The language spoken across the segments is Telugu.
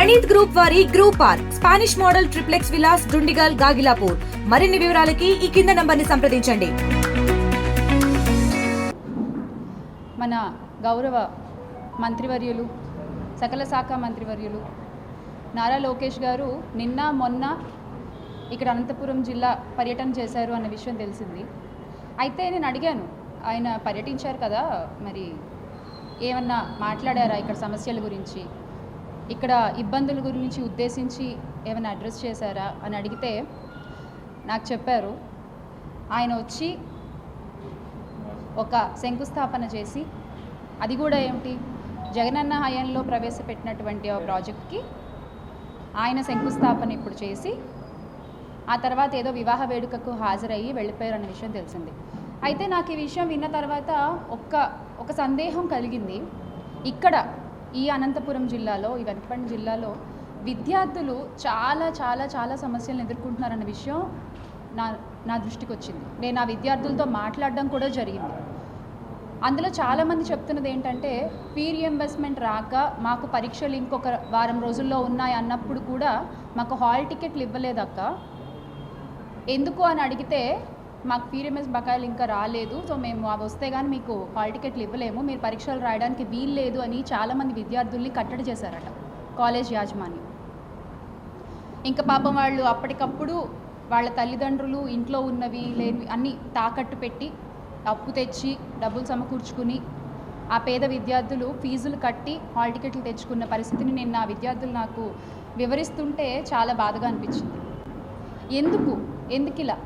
ప్రణీత్ గ్రూప్ వారి group park Spanish model triplex Vilas Dundigal Gagillapur. మరిన్ని వివరాలకి ఈ కింద నంబర్ని సంప్రదించండి. మన గౌరవ మంత్రివర్యులు, సకల శాఖ మంత్రివర్యులు నారా లోకేష్ గారు నిన్న మొన్న ఇక్కడ అనంతపురం జిల్లా పర్యటన చేశారు అన్న విషయం తెలిసింది. అయితే నేను అడిగాను, ఆయన పర్యటించారు కదా, మరి ఏమన్నా మాట్లాడారా ఇక్కడ సమస్యల గురించి, ఇక్కడ ఇబ్బందుల గురించి ఉద్దేశించి ఏమైనా అడ్రస్ చేశారా అని అడిగితే నాకు చెప్పారు, ఆయన వచ్చి ఒక శంకుస్థాపన చేసి, అది కూడా ఏమిటి, జగనన్న హయాంలో ప్రవేశపెట్టినటువంటి ఆ ప్రాజెక్ట్కి ఆయన శంకుస్థాపన ఇప్పుడు చేసి ఆ తర్వాత ఏదో వివాహ వేడుకకు హాజరయ్యి వెళ్ళిపోయారన్న విషయం తెలిసింది. అయితే నాకు ఈ విషయం విన్న తర్వాత ఒక సందేహం కలిగింది. ఇక్కడ ఈ అనంతపురం జిల్లాలో, ఈ వెనకపండి జిల్లాలో విద్యార్థులు చాలా చాలా చాలా సమస్యలను ఎదుర్కొంటున్నారన్న విషయం నా దృష్టికి వచ్చింది. నేను ఆ విద్యార్థులతో మాట్లాడడం కూడా జరిగింది. అందులో చాలామంది చెప్తున్నది ఏంటంటే, ఫీ రియంబర్స్మెంట్ రాక మాకు పరీక్షలు ఇంకొక వారం రోజుల్లో ఉన్నాయి అన్నప్పుడు కూడా మాకు హాల్ టికెట్లు ఇవ్వలేదక్క, ఎందుకు అని అడిగితే మాకు ఫీ రియంబర్స్ బకాయిలు ఇంకా రాలేదు, సో మేము అవి వస్తే కానీ మీకు హాల్ టికెట్లు ఇవ్వలేము, మీరు పరీక్షలు రాయడానికి వీలు లేదు అని చాలామంది విద్యార్థుల్ని కట్టడి చేశారట కాలేజ్ యాజమాన్యం. ఇంకా పాపం వాళ్ళు అప్పటికప్పుడు వాళ్ళ తల్లిదండ్రులు ఇంట్లో ఉన్నవి లేనివి అన్నీ తాకట్టు పెట్టి అప్పు తెచ్చి డబ్బులు సమకూర్చుకుని ఆ పేద విద్యార్థులు ఫీజులు కట్టి హాల్ టికెట్లు తెచ్చుకున్న పరిస్థితిని నిన్న ఆ విద్యార్థులు నాకు వివరిస్తుంటే చాలా బాధగా అనిపించింది. ఎందుకు ఇలా?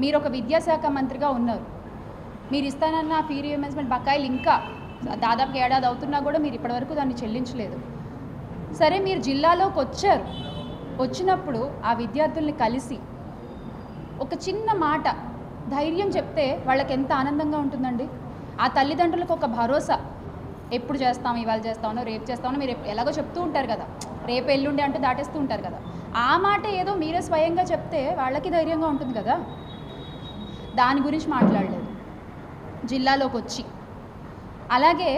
మీరు ఒక విద్యాశాఖ మంత్రిగా ఉన్నారు, మీరు ఇస్తానన్న ఫీ రియంబర్స్మెంట్ బకాయిలు ఇంకా దాదాపు ఏడాది అవుతున్నా కూడా మీరు ఇప్పటివరకు దాన్ని చెల్లించలేదు. సరే, మీరు జిల్లాలోకి వచ్చారు, వచ్చినప్పుడు ఆ విద్యార్థుల్ని కలిసి ఒక చిన్న మాట ధైర్యం చెప్తే వాళ్ళకి ఎంత ఆనందంగా ఉంటుందండి. ఆ తల్లిదండ్రులకు ఒక భరోసా, ఎప్పుడు చేస్తాం, ఇవాళ చేస్తామో రేపు చేస్తామో మీరు ఎలాగో చెప్తూ ఉంటారు కదా, రేపు ఎల్లుండి అంటూ దాటేస్తూ ఉంటారు కదా, ఆ మాట ఏదో మీరే స్వయంగా చెప్తే వాళ్ళకి ధైర్యంగా ఉంటుంది కదా. దాని గురించి మాట్లాడలేదు జిల్లాలోకి వచ్చి. అలాగే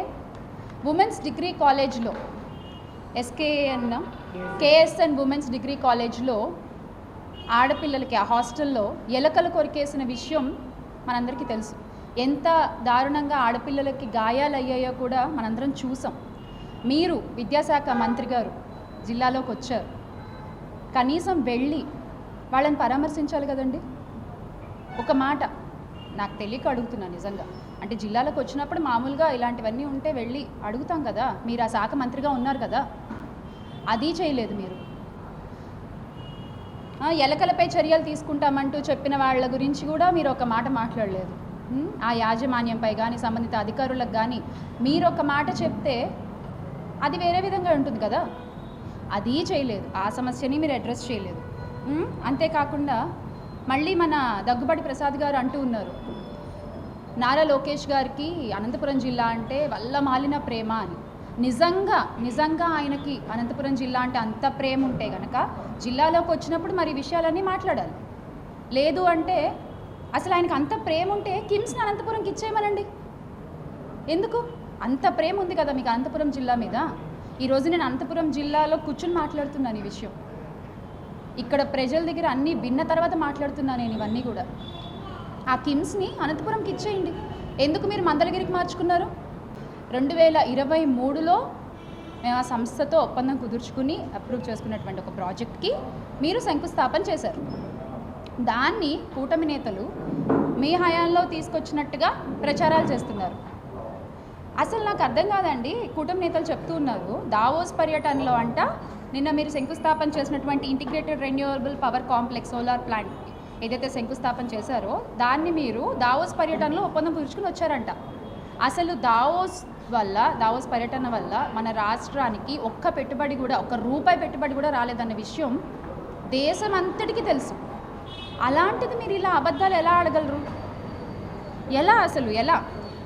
ఉమెన్స్ డిగ్రీ కాలేజ్లో కేఎస్ఎన్ ఉమెన్స్ డిగ్రీ కాలేజ్లో ఆడపిల్లలకి ఆ హాస్టల్లో ఎలకలు కొరికేసిన విషయం మనందరికీ తెలుసు. ఎంత దారుణంగా ఆడపిల్లలకి గాయాలు అయ్యాయో కూడా మనందరం చూసాం. మీరు విద్యాశాఖ మంత్రి గారు జిల్లాలోకి వచ్చారు, కనీసం వెళ్ళి వాళ్ళని పరామర్శించాలి కదండి. ఒక మాట నాకు తెలియక అడుగుతున్నాను నిజంగా. అంటే జిల్లాలోకి వచ్చినప్పుడు మామూలుగా ఇలాంటివన్నీ ఉంటే వెళ్ళి అడుగుతాం కదా, మీరు ఆ శాఖ మంత్రిగా ఉన్నారు కదా, అది చేయలేదు మీరు. ఎలకలపై చర్యలు తీసుకుంటామంటూ చెప్పిన వాళ్ళ గురించి కూడా మీరు ఒక మాట మాట్లాడలేదు. ఆ యాజమాన్యంపై కానీ సంబంధిత అధికారులకు కానీ మీరు ఒక మాట చెప్తే అది వేరే విధంగా ఉంటుంది కదా, అది చేయలేదు. ఆ సమస్యని మీరు అడ్రస్ చేయలేదు. అంతేకాకుండా మళ్ళీ మన దగ్గుబాటి ప్రసాద్ గారు అంటూ ఉన్నారు, నారా లోకేష్ గారికి అనంతపురం జిల్లా అంటే వల్ల మాలిన ప్రేమ అని. నిజంగా ఆయనకి అనంతపురం జిల్లా అంటే అంత ప్రేమ ఉంటే కనుక జిల్లాలోకి వచ్చినప్పుడు మరి విషయాలన్నీ మాట్లాడాలి. లేదు అంటే అసలు ఆయనకు అంత ప్రేమ ఉంటే కిమ్స్ని అనంతపురంకి ఇచ్చేయమనండి. ఎందుకు? అంత ప్రేమ ఉంది కదా మీకు అనంతపురం జిల్లా మీద. ఈరోజు నేను అనంతపురం జిల్లాలో కూర్చుని మాట్లాడుతున్నాను ఈ విషయం. ఇక్కడ ప్రజల దగ్గర అన్నీ విన్న తర్వాత మాట్లాడుతున్నాను నేను ఇవన్నీ కూడా. ఆ కిమ్స్ని అనంతపురంకి ఇచ్చేయండి. ఎందుకు మీరు మందలగిరికి మార్చుకున్నారు? 2023లో మేము ఆ సంస్థతో ఒప్పందం కుదుర్చుకుని అప్రూవ్ చేసుకున్నటువంటి ఒక ప్రాజెక్ట్కి మీరు శంకుస్థాపన చేశారు. దాన్ని కూటమి నేతలు మీ హయాంలో తీసుకొచ్చినట్టుగా ప్రచారాలు చేస్తున్నారు. అసలు నాకు అర్థం కాదండి. కూటమి నేతలు చెప్తూ ఉన్నారు, దావోస్ పర్యటనలో అంట నిన్న మీరు శంకుస్థాపన చేసినటువంటి integrated renewable power complex solar plant ఏదైతే శంకుస్థాపన చేశారో దాన్ని మీరు దావోస్ పర్యటనలో ఒప్పందం కుదుర్చుకుని వచ్చారంట. అసలు దావోస్ పర్యటన వల్ల మన రాష్ట్రానికి ఒక్క రూపాయి పెట్టుబడి కూడా రాలేదన్న విషయం దేశం అంతటికీ తెలుసు. అలాంటిది మీరు ఇలా అబద్ధాలు ఎలా ఆడగలరు? ఎలా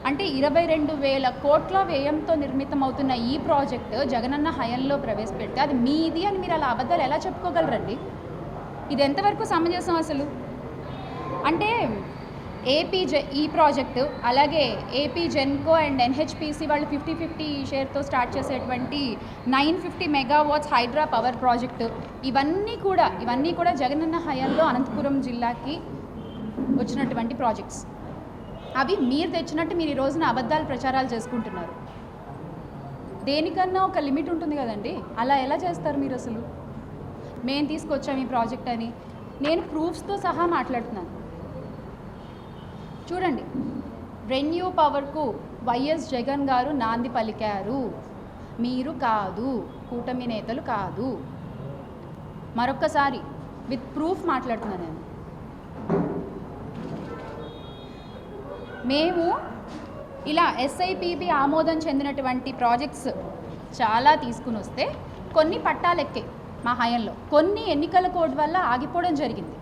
అంటే 22,000 కోట్ల వ్యయంతో నిర్మితమవుతున్న ఈ ప్రాజెక్టు జగనన్న హయాంలో ప్రవేశపెడితే అది మీది అని మీరు అలా అబద్ధాలు ఎలా చెప్పుకోగలరండి? ఇది ఎంతవరకు సమంజసం అసలు? అంటే ఈ ప్రాజెక్టు అలాగే ఏపీ జెన్కో అండ్ ఎన్హెచ్పిసి వాళ్ళు 50-50 షేర్తో స్టార్ట్ చేసేటువంటి 950 మెగావాట్స్ హైడ్రా పవర్ ప్రాజెక్టు ఇవన్నీ కూడా జగనన్న హయాంలో అనంతపురం జిల్లాకి వచ్చినటువంటి ప్రాజెక్ట్స్. అవి మీరు తెచ్చినట్టు మీరు ఈ రోజున అబద్ధాలు ప్రచారాలు చేసుకుంటున్నారు. దేనికన్నా ఒక లిమిట్ ఉంటుంది కదండి. అలా ఎలా చేస్తారు మీరు? అసలు మేము తీసుకొచ్చాము ఈ ప్రాజెక్ట్ అని నేను ప్రూఫ్స్తో సహా మాట్లాడుతున్నాను. చూడండి, రెన్యూ పవర్కు వైఎస్ జగన్ గారు నాంది పలికారు, మీరు కాదు, కూటమి నేతలు కాదు. మరొక్కసారి విత్ ప్రూఫ్ మాట్లాడుతున్నాను నేను. మేము ఇలా ఎస్ఐపిబి ఆమోదం చెందినటువంటి ప్రాజెక్ట్స్ చాలా తీసుకుని వస్తే కొన్ని పట్టాలెక్కాయి మా హయాంలో, కొన్ని ఎన్నికల కోడ్ వల్ల ఆగిపోవడం జరిగింది.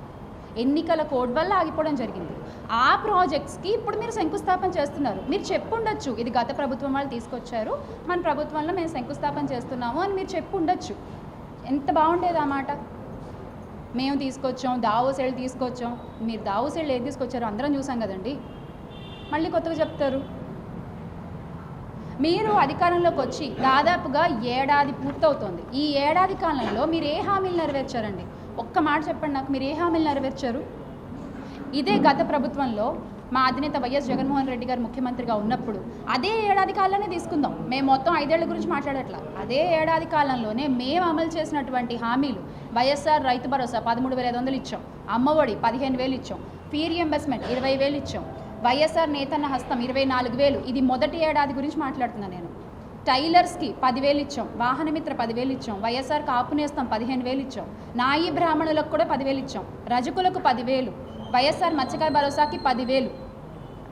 ఆ ప్రాజెక్ట్స్కి ఇప్పుడు మీరు శంకుస్థాపన చేస్తున్నారు. మీరు చెప్పుండొచ్చు, ఇది గత ప్రభుత్వం వాళ్ళు తీసుకొచ్చారు, మన ప్రభుత్వంలో మేము శంకుస్థాపన చేస్తున్నాము అని మీరు చెప్పుండొచ్చు. ఎంత బాగుండేది ఆ మాట. మేము తీసుకొచ్చాం, దావోసెళ్ళు తీసుకొచ్చాం. మీరు దావోసెళ్ళు ఏది తీసుకొచ్చారో అందరం చూసాం కదండి. మళ్ళీ కొత్తగా చెప్తారు. మీరు అధికారంలోకి వచ్చి దాదాపుగా ఏడాది పూర్తవుతోంది. ఈ ఏడాది కాలంలో మీరు ఏ హామీలు నెరవేర్చారండి? ఒక్క మాట చెప్పండి నాకు, మీరు ఏ హామీలు నెరవేర్చారు? ఇదే గత ప్రభుత్వంలో మా అధినేత వైఎస్ జగన్మోహన్ రెడ్డి గారు ముఖ్యమంత్రిగా ఉన్నప్పుడు అదే ఏడాది కాలంలోనే తీసుకుందాం. మేము మొత్తం 5 ఏళ్ల గురించి మాట్లాడట్లా. అదే ఏడాది కాలంలోనే మేము అమలు చేసినటువంటి హామీలు, వైఎస్ఆర్ రైతు భరోసా 13,500 ఇచ్చాం, అమ్మఒడి 15,000 ఇచ్చాం, ఫీ రీయింబర్స్మెంట్ 20,000 ఇచ్చాం, వైఎస్ఆర్ నేతన్న హస్తం 24,000. ఇది మొదటి ఏడాది గురించి మాట్లాడుతున్నాను నేను. టైలర్స్కి 10,000 ఇచ్చాం, వాహనమిత్ర 10,000 ఇచ్చాం, వైఎస్ఆర్ కాపు నేస్తం 15,000 ఇచ్చాం, నాయి బ్రాహ్మణులకు కూడా 10,000 ఇచ్చాం, రజకులకు 10,000, వైఎస్ఆర్ మత్స్యకార భరోసాకి 10,000.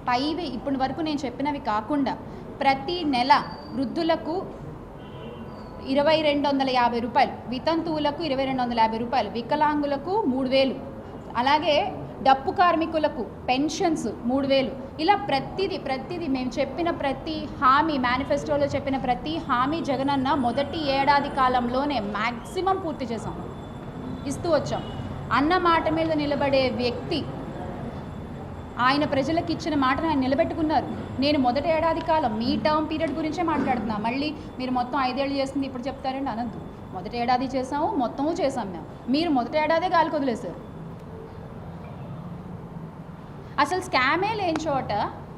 పైవి ఇప్పటి వరకు నేను చెప్పినవి కాకుండా ప్రతి నెల వృద్ధులకు 2,250 రూపాయలు, వితంతువులకు 2,250 రూపాయలు, వికలాంగులకు 3,000, అలాగే డప్పు కార్మికులకు పెన్షన్స్ 3,000. ఇలా ప్రతిదీ మేము చెప్పిన ప్రతి హామీ, మేనిఫెస్టోలో చెప్పిన ప్రతి హామీ జగనన్న మొదటి ఏడాది కాలంలోనే మ్యాక్సిమం పూర్తి చేసాం, ఇస్తూ వచ్చాం. అన్న మాట మీద నిలబడే వ్యక్తి, ఆయన ప్రజలకు ఇచ్చిన మాటను ఆయన నిలబెట్టుకున్నారు. నేను మొదటి ఏడాది కాలం మీ టర్మ్ పీరియడ్ గురించే మాట్లాడుతున్నా. మళ్ళీ మీరు మొత్తం 5 ఏళ్ళు చేస్తుంది ఇప్పుడు చెప్తారండి అనద్దు. మొదటి ఏడాది చేసాము, మొత్తము చేసాం మేము. మీరు మొదటి ఏడాదే గాలికి వదిలేశారు. అసలు స్కామే లేని చోట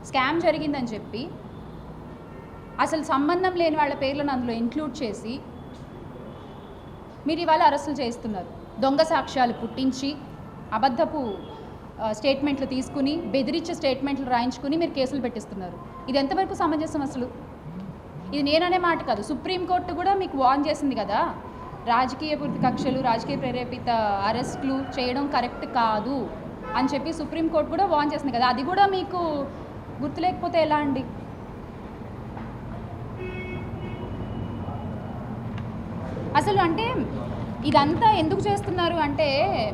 స్కామ్ జరిగిందని చెప్పి అసలు సంబంధం లేని వాళ్ళ పేర్లను అందులో ఇంక్లూడ్ చేసి మీరు ఇవాళ అరెస్టులు చేస్తున్నారు. దొంగ సాక్ష్యాలు పుట్టించి, అబద్ధపు స్టేట్మెంట్లు తీసుకుని, బెదిరించే స్టేట్మెంట్లు రాయించుకుని మీరు కేసులు పెట్టిస్తున్నారు. ఇది ఎంతవరకు సమంజసం? అసలు ఇది నేననే మాట కాదు, సుప్రీంకోర్టు కూడా మీకు వార్న్ చేసింది కదా, రాజకీయ పూర్తి కక్షలు, రాజకీయ ప్రేరేపిత అరెస్టులు చేయడం కరెక్ట్ కాదు అని చెప్పి సుప్రీంకోర్టు కూడా వార్న్ చేసింది కదా. అది కూడా మీకు గుర్తులేకపోతే ఎలా అండి? అసలు అంటే ఇదంతా ఎందుకు చేస్తున్నారు అంటే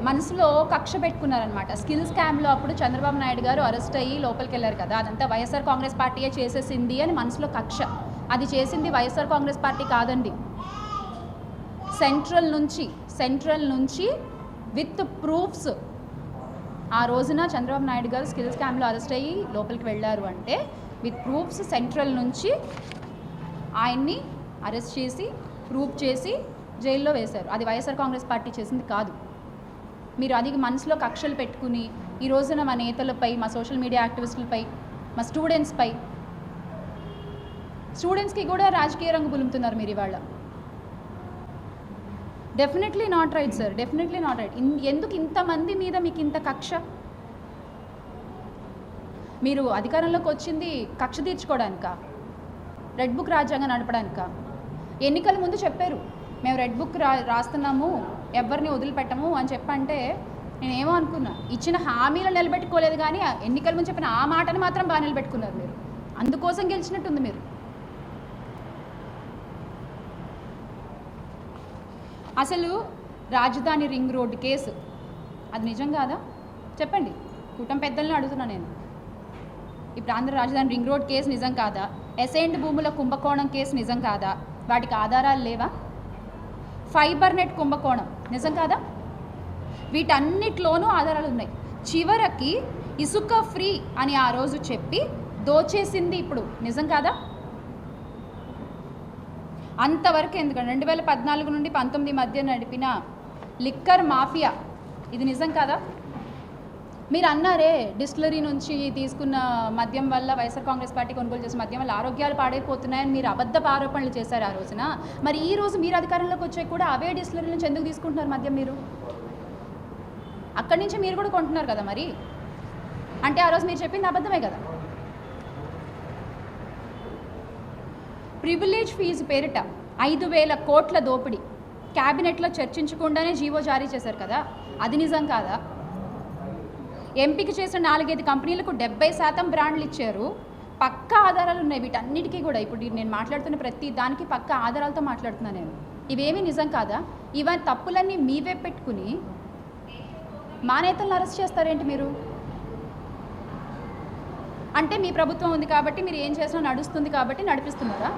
మనసులో కక్ష పెట్టుకున్నారనమాట. స్కిల్ స్కామ్లో అప్పుడు చంద్రబాబు నాయుడు గారు అరెస్ట్ అయ్యి లోపలికి వెళ్ళారు కదా, అదంతా వైఎస్ఆర్ కాంగ్రెస్ పార్టీయే చేసేసింది అని మనసులో కక్ష. అది చేసింది వైఎస్ఆర్ కాంగ్రెస్ పార్టీ కాదండి. సెంట్రల్ నుంచి విత్ ప్రూఫ్స్ ఆ రోజున చంద్రబాబు నాయుడు గారు స్కిల్ స్కామ్లో అరెస్ట్ అయ్యి లోపలికి వెళ్ళారు అంటే విత్ ప్రూఫ్స్ సెంట్రల్ నుంచి ఆయన్ని అరెస్ట్ చేసి ప్రూఫ్ చేసి జైల్లో వేశారు. అది వైఎస్ఆర్ కాంగ్రెస్ పార్టీ చేసింది కాదు. మీరు అది మనసులో కక్షలు పెట్టుకుని ఈ రోజున మా నేతలపై, మా సోషల్ మీడియా యాక్టివిస్టులపై, మా స్టూడెంట్స్కి కూడా రాజకీయ రంగు పులుముతున్నారు మీరు ఇవాళ. Definitely not right sir, definitely not right. ఎందుకు ఇంతమంది మీద మీకు ఇంత కక్ష? మీరు అధికారంలోకి వచ్చింది కక్ష తీర్చుకోవడానికా? రెడ్ బుక్ రాజ్యాంగం నడపడానికా? ఎన్నికల ముందు చెప్పారు మేము రెడ్ బుక్ రాస్తున్నాము, ఎవరిని వదిలిపెట్టము అని చెప్పంటే నేనేమో అనుకున్నా, ఇచ్చిన హామీలు నిలబెట్టుకోలేదు, కానీ ఎన్నికల ముందు చెప్పిన ఆ మాటను మాత్రం బాగా నిలబెట్టుకున్నారు మీరు. అందుకోసం గెలిచినట్టుంది మీరు. అసలు రాజధాని రింగ్ రోడ్డు కేసు అది నిజం కాదా? చెప్పండి. కూటమి పెద్దలను అడుగుతున్నా నేను. ఇప్పుడు ఆంధ్ర రాజధాని రింగ్ రోడ్ కేసు నిజం కాదా? ఎసైన్డ్ భూముల కుంభకోణం కేసు నిజం కాదా? వాటికి ఆధారాలు లేవా? ఫైబర్ నెట్ కుంభకోణం నిజం కాదా? వీటన్నిటిలోనూ ఆధారాలు ఉన్నాయి. చివరికి ఇసుక ఫ్రీ అని ఆ రోజు చెప్పి దోచేసింది ఇప్పుడు నిజం కాదా? అంతవరకు ఎందుకంటే 2014 నుండి 19 మధ్య నడిపిన లిక్కర్ మాఫియా ఇది నిజం కాదా? మీరు అన్నారే డిస్టిలరీ నుంచి తీసుకున్న మద్యం వల్ల వైఎస్ఆర్ కాంగ్రెస్ పార్టీ కొనుగోలు చేసిన మద్యం వల్ల ఆరోగ్యాలు పాడైపోతున్నాయని మీరు అబద్ధపు ఆరోపణలు చేశారు ఆ రోజున. మరి ఈ రోజు మీరు అధికారంలోకి వచ్చాక కూడా అవే డిస్టిలరీ నుంచి ఎందుకు తీసుకుంటున్నారు మద్యం? మీరు అక్కడి నుంచి మీరు కూడా కొంటున్నారు కదా, మరి అంటే ఆ రోజు మీరు చెప్పింది అబద్ధమే కదా. ప్రివిలేజ్ ఫీజు పేరిట 5,000 కోట్ల దోపిడీ క్యాబినెట్లో చర్చించకుండానే జీవో జారీ చేశారు కదా, అది నిజం కాదా? ఎంపిక చేసిన 4-5 కంపెనీలకు 70% బ్రాండ్లు ఇచ్చారు. పక్కా ఆధారాలు ఉన్నాయి వీటన్నిటికీ కూడా. ఇప్పుడు నేను మాట్లాడుతున్న ప్రతి దానికి పక్కా ఆధారాలతో మాట్లాడుతున్నాను నేను. ఇవేమీ నిజం కాదా? ఇవన్నీ తప్పులన్నీ మీవే పెట్టుకుని మా నేతలను అరెస్ట్ చేస్తారేంటి మీరు? అంటే మీ ప్రభుత్వం ఉంది కాబట్టి మీరు ఏం చేసినా నడుస్తుంది కాబట్టి నడిపిస్తున్నారా?